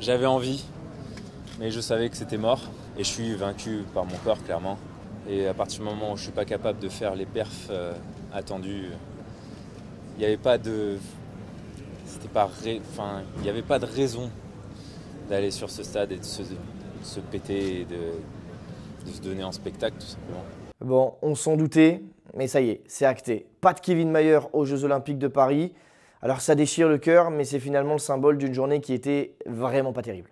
J'avais envie, mais je savais que c'était mort. Et je suis vaincu par mon corps, clairement. Et à partir du moment où je ne suis pas capable de faire les perfs attendus, il n'y avait pas de... il n'y avait pas de raison d'aller sur ce stade et de se péter et de se donner en spectacle, tout simplement. Bon, on s'en doutait, mais ça y est, c'est acté. Pas de Kevin Mayer aux Jeux Olympiques de Paris. Alors ça déchire le cœur, mais c'est finalement le symbole d'une journée qui était vraiment pas terrible.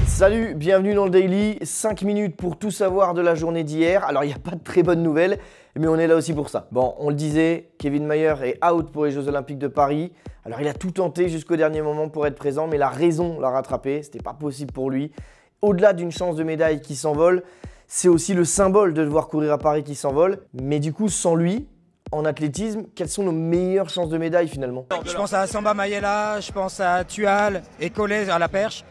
Salut, bienvenue dans le Daily, 5 minutes pour tout savoir de la journée d'hier. Alors il n'y a pas de très bonnes nouvelles, mais on est là aussi pour ça. Bon, on le disait, Kevin Mayer est out pour les Jeux Olympiques de Paris. Alors il a tout tenté jusqu'au dernier moment pour être présent, mais la raison l'a rattrapé, c'était pas possible pour lui. Au-delà d'une chance de médaille qui s'envole, c'est aussi le symbole de devoir courir à Paris qui s'envole. Mais du coup, sans lui, en athlétisme, quelles sont nos meilleures chances de médaille finalement? Je pense à Samba Mayela, je pense à Tual et Collet à la perche.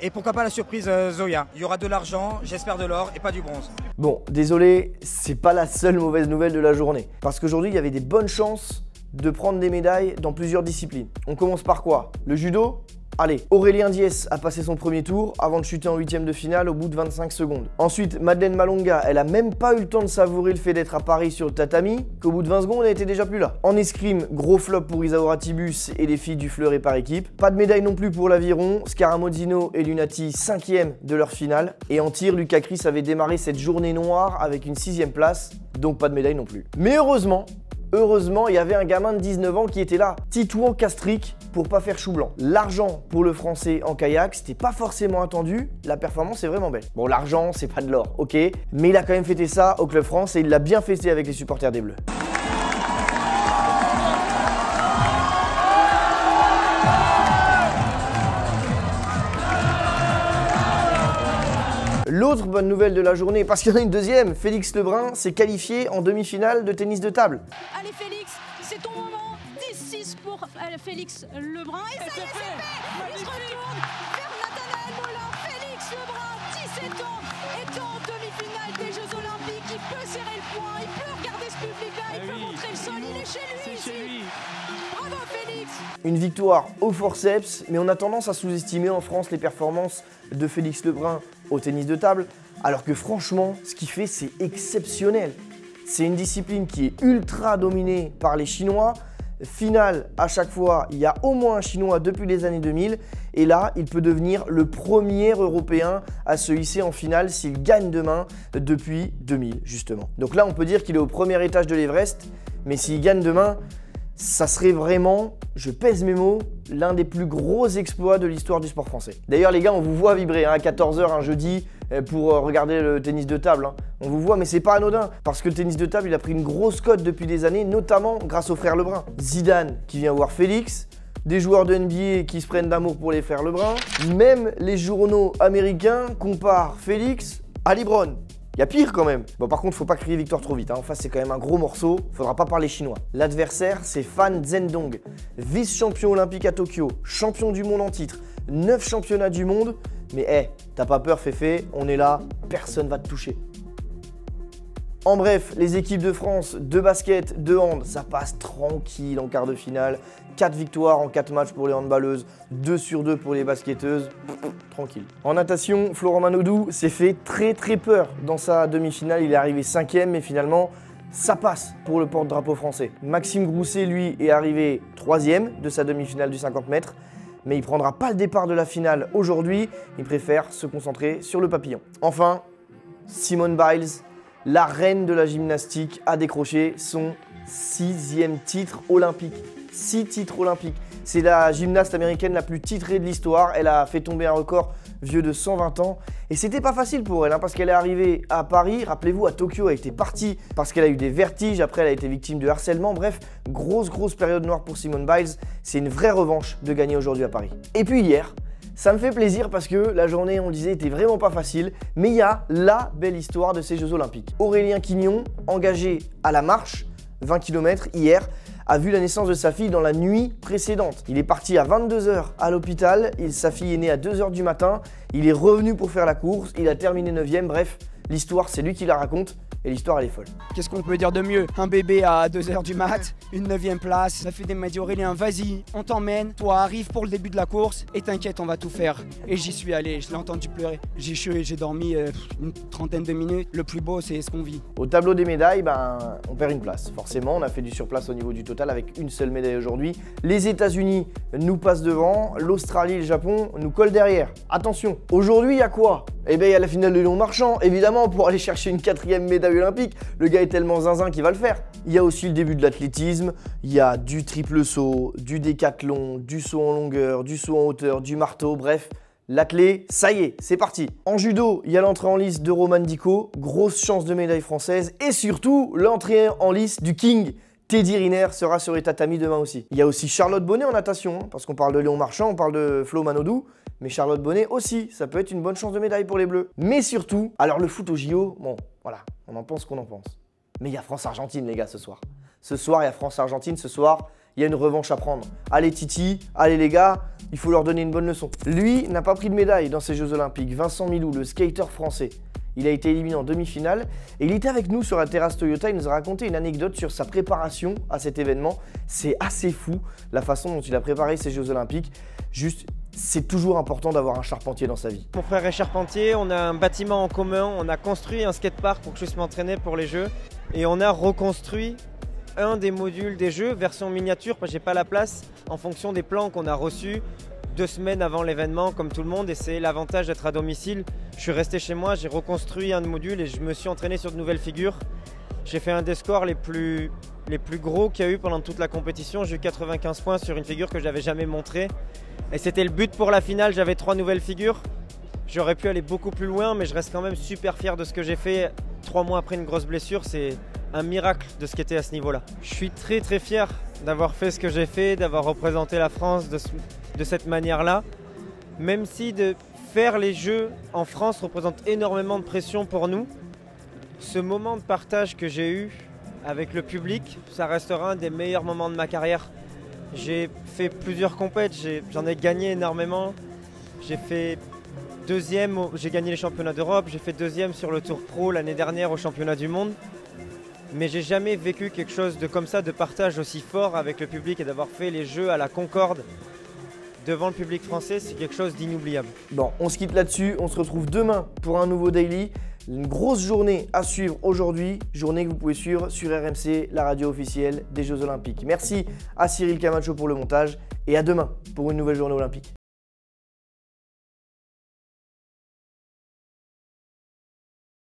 Et pourquoi pas la surprise Zoya. Il y aura de l'argent, j'espère de l'or et pas du bronze. Bon, désolé, c'est pas la seule mauvaise nouvelle de la journée. Parce qu'aujourd'hui, il y avait des bonnes chances de prendre des médailles dans plusieurs disciplines. On commence par quoi? Le judo? Allez, Aurélien Diès a passé son premier tour avant de chuter en 8e de finale au bout de 25 secondes. Ensuite, Madeleine Malonga, elle a même pas eu le temps de savourer le fait d'être à Paris sur le tatami, qu'au bout de 20 secondes, elle était déjà plus là. En escrime, gros flop pour Isaura Tibus et les filles du fleuret par équipe. Pas de médaille non plus pour l'aviron, Scaramozzino et Lunati 5e de leur finale. Et en tir, Lucas Chris avait démarré cette journée noire avec une 6e place, donc pas de médaille non plus. Mais heureusement, il y avait un gamin de 19 ans qui était là, Titouan Castric, pour pas faire chou blanc. L'argent pour le français en kayak, c'était pas forcément attendu, la performance est vraiment belle. Bon, l'argent, c'est pas de l'or, ok, mais il a quand même fêté ça au Club France et il l'a bien fêté avec les supporters des Bleus. L'autre bonne nouvelle de la journée, parce qu'il y en a une deuxième, Félix Lebrun s'est qualifié en demi-finale de tennis de table. Allez Félix, c'est ton moment. 10-6 pour Félix Lebrun. Et ça y est, c'est fait. Il se retourne vers Nathanaël Mollin. Félix Lebrun, 17 ans, est en demi-finale des Jeux Olympiques. Il peut serrer le poing, il peut regarder ce public-là, il peut montrer le sol. Il est chez lui ici. Bravo Félix. Une victoire au forceps, mais on a tendance à sous-estimer en France les performances de Félix Lebrun au tennis de table, alors que franchement, ce qu'il fait, c'est exceptionnel. C'est une discipline qui est ultra dominée par les Chinois. Finale, à chaque fois, il y a au moins un Chinois depuis les années 2000. Et là, il peut devenir le premier Européen à se hisser en finale s'il gagne demain depuis 2000, justement. Donc là, on peut dire qu'il est au premier étage de l'Everest. Mais s'il gagne demain, ça serait vraiment, je pèse mes mots, l'un des plus gros exploits de l'histoire du sport français. D'ailleurs les gars, on vous voit vibrer à 14h un jeudi pour regarder le tennis de table. On vous voit, mais c'est pas anodin, parce que le tennis de table, il a pris une grosse cote depuis des années, notamment grâce aux frères Lebrun. Zidane qui vient voir Félix, des joueurs de NBA qui se prennent d'amour pour les frères Lebrun, même les journaux américains comparent Félix à LeBron. Il y a pire quand même. Bon, par contre, faut pas crier victoire trop vite. En face, c'est quand même un gros morceau. Faudra pas parler chinois. L'adversaire, c'est Fan Zhendong, vice-champion olympique à Tokyo, champion du monde en titre, 9 championnats du monde. Mais t'as pas peur, Féfé, on est là, personne va te toucher. En bref, les équipes de France, de basket, de hand, ça passe tranquille en quart de finale. 4 victoires en 4 matchs pour les handballeuses, 2 sur 2 pour les basketteuses, tranquille. En natation, Florent Manodou s'est fait très peur dans sa demi-finale. Il est arrivé 5e, mais finalement, ça passe pour le porte-drapeau français. Maxime Grousset, lui, est arrivé 3e de sa demi-finale du 50 mètres. Mais il ne prendra pas le départ de la finale aujourd'hui. Il préfère se concentrer sur le papillon. Enfin, Simone Biles, la reine de la gymnastique, a décroché son 6e titre olympique. 6 titres olympiques. C'est la gymnaste américaine la plus titrée de l'histoire. Elle a fait tomber un record vieux de 120 ans. Et c'était pas facile pour elle, parce qu'elle est arrivée à Paris. Rappelez-vous, à Tokyo, elle était partie parce qu'elle a eu des vertiges. Après, elle a été victime de harcèlement. Bref, grosse période noire pour Simone Biles. C'est une vraie revanche de gagner aujourd'hui à Paris. Et puis hier, ça me fait plaisir parce que la journée, on le disait, était vraiment pas facile. Mais il y a la belle histoire de ces Jeux Olympiques. Aurélien Quignon, engagé à la marche, 20 km hier, a vu la naissance de sa fille dans la nuit précédente. Il est parti à 22 h à l'hôpital, sa fille est née à 2 h du matin, il est revenu pour faire la course, il a terminé 9e, bref, l'histoire c'est lui qui la raconte et l'histoire elle est folle. Qu'est-ce qu'on peut dire de mieux? Un bébé à 2 h du mat, une 9e place, ça fait des m'a dit Aurélien, vas-y, on t'emmène, toi arrive pour le début de la course et t'inquiète, on va tout faire. Et j'y suis allé, je l'ai entendu pleurer. J'ai dormi une trentaine de minutes, le plus beau c'est ce qu'on vit. Au tableau des médailles, on perd une place. Forcément, on a fait du surplace au niveau du total avec une seule médaille aujourd'hui. Les États-Unis nous passent devant, l'Australie et le Japon nous collent derrière. Attention, aujourd'hui il y a quoi? Eh bien il y a la finale de Lyon-Marchand, évidemment pour aller chercher une 4e médaille olympique. Le gars est tellement zinzin qu'il va le faire. Il y a aussi le début de l'athlétisme, il y a du triple saut, du décathlon, du saut en longueur, du saut en hauteur, du marteau, bref. L'athlé, ça y est, c'est parti. En judo, il y a l'entrée en lice de Roman Dico, grosse chance de médaille française, et surtout l'entrée en lice du King. Teddy Riner sera sur les tatamis demain aussi. Il y a aussi Charlotte Bonnet en natation, parce qu'on parle de Léon Marchand, on parle de Flo Manodou, mais Charlotte Bonnet aussi, ça peut être une bonne chance de médaille pour les Bleus. Mais surtout, alors le foot au JO, bon, voilà, on en pense ce qu'on en pense. Mais il y a France-Argentine les gars ce soir. Ce soir, il y a France-Argentine, ce soir, il y a une revanche à prendre. Allez Titi, allez les gars, il faut leur donner une bonne leçon. Lui n'a pas pris de médaille dans ces Jeux Olympiques. Vincent Milou, le skater français. Il a été éliminé en demi-finale et il était avec nous sur la terrasse Toyota. Il nous a raconté une anecdote sur sa préparation à cet événement. C'est assez fou la façon dont il a préparé ces Jeux Olympiques. Juste, c'est toujours important d'avoir un charpentier dans sa vie. Mon frère est charpentier, on a un bâtiment en commun, on a construit un skatepark pour que je puisse m'entraîner pour les Jeux et on a reconstruit un des modules des Jeux, version miniature, parce que j'ai pas la place, en fonction des plans qu'on a reçus 2 semaines avant l'événement, comme tout le monde, et c'est l'avantage d'être à domicile. Je suis resté chez moi, j'ai reconstruit un module et je me suis entraîné sur de nouvelles figures. J'ai fait un des scores les plus gros qu'il y a eu pendant toute la compétition. J'ai eu 95 points sur une figure que je n'avais jamais montrée. Et c'était le but pour la finale, j'avais 3 nouvelles figures. J'aurais pu aller beaucoup plus loin, mais je reste quand même super fier de ce que j'ai fait 3 mois après une grosse blessure. C'est un miracle de ce qui était à ce niveau-là. Je suis très très fier d'avoir fait ce que j'ai fait, d'avoir représenté la France de cette manière-là. Même si de faire les Jeux en France représente énormément de pression pour nous, ce moment de partage que j'ai eu avec le public, ça restera un des meilleurs moments de ma carrière. J'ai fait plusieurs compètes, j'en ai gagné énormément. J'ai fait 2e, j'ai gagné les championnats d'Europe, j'ai fait 2e sur le Tour Pro l'année dernière au championnat du monde. Mais j'ai jamais vécu quelque chose de comme ça, de partage aussi fort avec le public et d'avoir fait les Jeux à la Concorde devant le public français, c'est quelque chose d'inoubliable. Bon, on se quitte là-dessus, on se retrouve demain pour un nouveau Daily. Une grosse journée à suivre aujourd'hui, journée que vous pouvez suivre sur RMC, la radio officielle des Jeux Olympiques. Merci à Cyril Camacho pour le montage et à demain pour une nouvelle journée olympique.